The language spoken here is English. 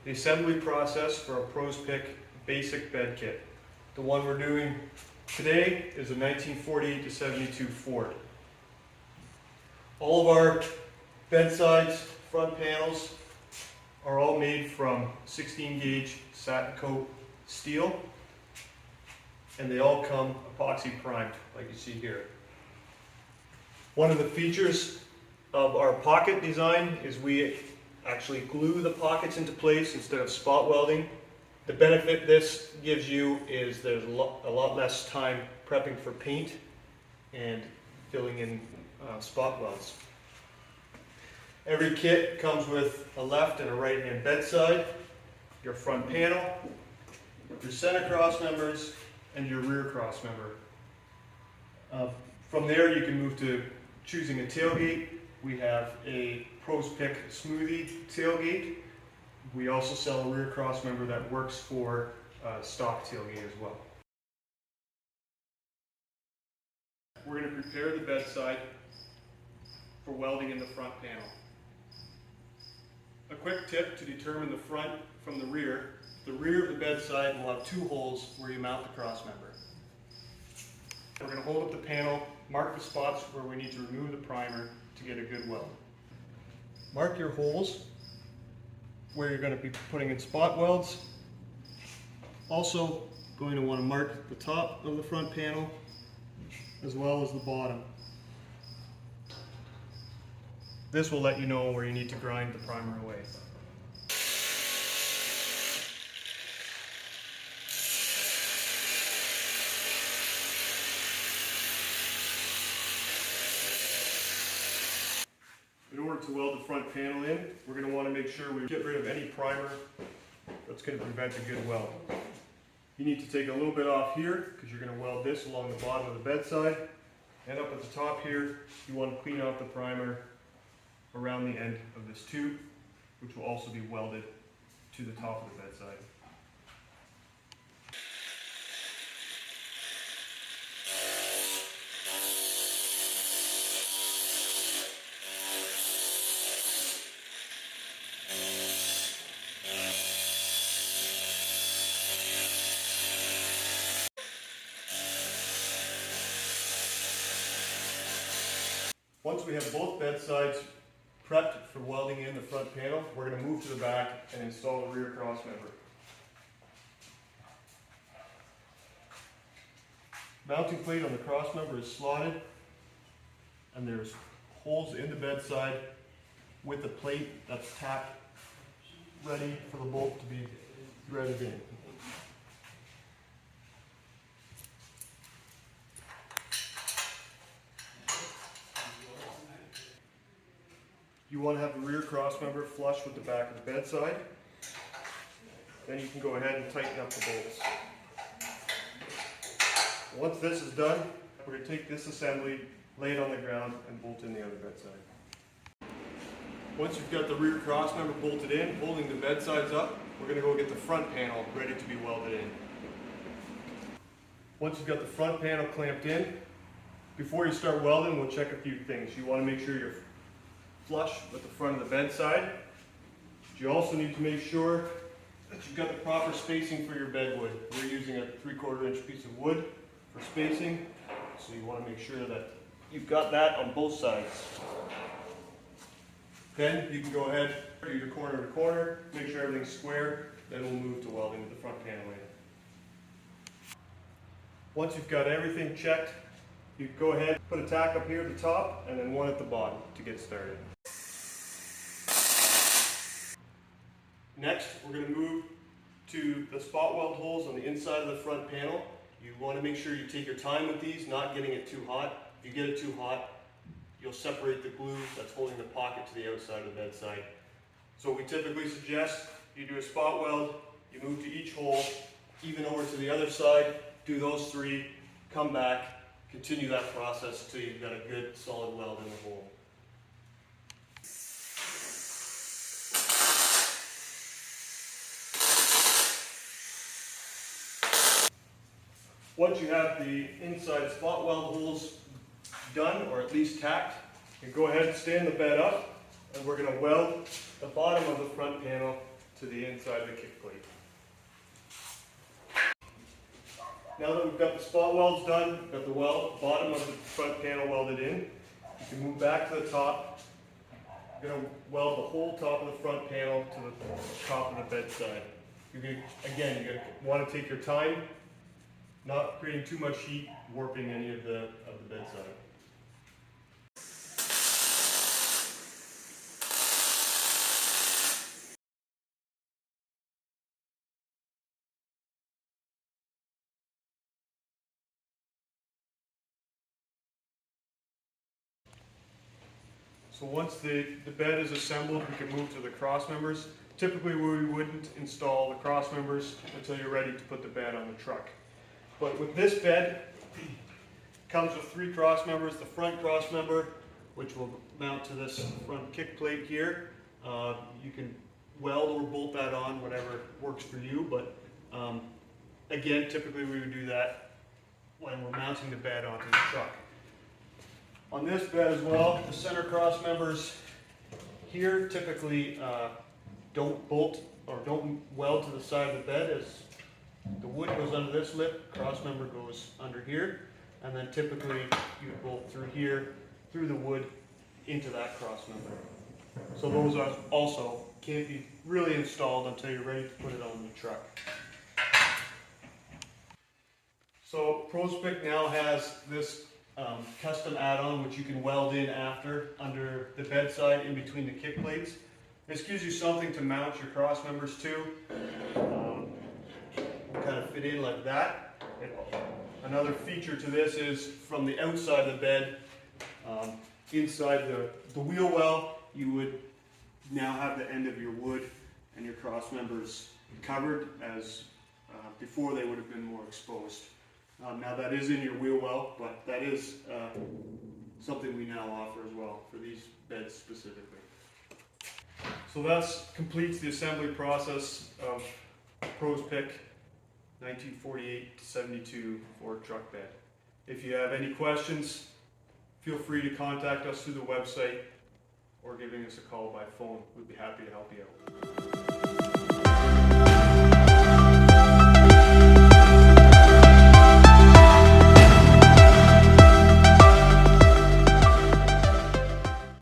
the assembly process for a Pros Pick basic bed kit. The one we're doing today is a 1948 to 72 Ford. All of our bedsides, front panels, are all made from 16 gauge satin coat steel, and they all come epoxy primed like you see here. One of the features of our pocket design is we actually glue the pockets into place instead of spot welding. The benefit this gives you is there's a lot less time prepping for paint and filling in spot welds. Every kit comes with a left and a right hand bedside, your front panel, your center cross members, and your rear cross member. From there you can move to choosing a tailgate. We have a Pros Pick smoothie tailgate. We also sell a rear cross member that works for stock tailgate as well. We're going to prepare the bedside for welding in the front panel. A quick tip to determine the front from the rear of the bedside will have two holes where you mount the cross member. We're going to hold up the panel, mark the spots where we need to remove the primer to get a good weld. Mark your holes where you're going to be putting in spot welds. Also going to want to mark the top of the front panel as well as the bottom. This will let you know where you need to grind the primer away. In order to weld the front panel in, we're going to want to make sure we get rid of any primer that's going to prevent a good weld. You need to take a little bit off here because you're going to weld this along the bottom of the bedside. And up at the top here, you want to clean off the primer around the end of this tube, which will also be welded to the top of the bedside. Once we have both bedsides prepped for welding in the front panel, we're going to move to the back and install the rear cross member. Mounting plate on the cross member is slotted, and there's holes in the bedside with the plate that's tacked ready for the bolt to be threaded in. You want to have the rear cross member flush with the back of the bedside. Then you can go ahead and tighten up the bolts. Once this is done, we're going to take this assembly, lay it on the ground, and bolt in the other bedside. Once you've got the rear cross member bolted in, holding the bedsides up, we're going to go get the front panel ready to be welded in. Once you've got the front panel clamped in, before you start welding, we'll check a few things. You want to make sure you're flush with the front of the bedside. You also need to make sure that you've got the proper spacing for your bedwood. We're using a 3/4 inch piece of wood for spacing, so you want to make sure that you've got that on both sides. Then you can go ahead, do your corner to corner, make sure everything's square, then we'll move to welding with the front panel in. Once you've got everything checked, you go ahead, put a tack up here at the top and then one at the bottom to get started. Next, we're going to move to the spot weld holes on the inside of the front panel. You want to make sure you take your time with these, not getting it too hot. If you get it too hot, you'll separate the glue that's holding the pocket to the outside of the bedside. So we typically suggest you do a spot weld, you move to each hole, even over to the other side, do those three, come back, continue that process until you've got a good solid weld in the hole. Once you have the inside spot weld holes done, or at least tacked, you go ahead and stand the bed up, and we're going to weld the bottom of the front panel to the inside of the kick plate. Now that we've got the spot welds done, got the bottom of the front panel welded in, you can move back to the top. You're going to weld the whole top of the front panel to the top of the bed side. You're going to want to take your time, not creating too much heat, warping any of the bed side. So once the bed is assembled, we can move to the cross members. Typically we wouldn't install the cross members until you're ready to put the bed on the truck. But with this bed, it comes with 3 cross members. The front cross member, which will mount to this front kick plate here. You can weld or bolt that on, whatever works for you. But again, typically we would do that when we're mounting the bed onto the truck. On this bed as well, the center cross members here typically don't bolt or don't weld to the side of the bed, as the wood goes under this lip, cross member goes under here, and then typically you bolt through here, through the wood, into that cross member. So those are also can't be really installed until you're ready to put it on the truck. So ProSpic now has this custom add-on which you can weld in after under the bedside in between the kick plates. This gives you something to mount your cross members to. Kind of fit in like that. Another feature to this is from the outside of the bed, inside the wheel well, you would now have the end of your wood and your cross members covered, as before they would have been more exposed. Now that is in your wheel well, but that is something we now offer as well for these beds specifically. So that completes the assembly process of ProSpic 1948-72 Ford truck bed. If you have any questions, feel free to contact us through the website or giving us a call by phone. We'd be happy to help you out.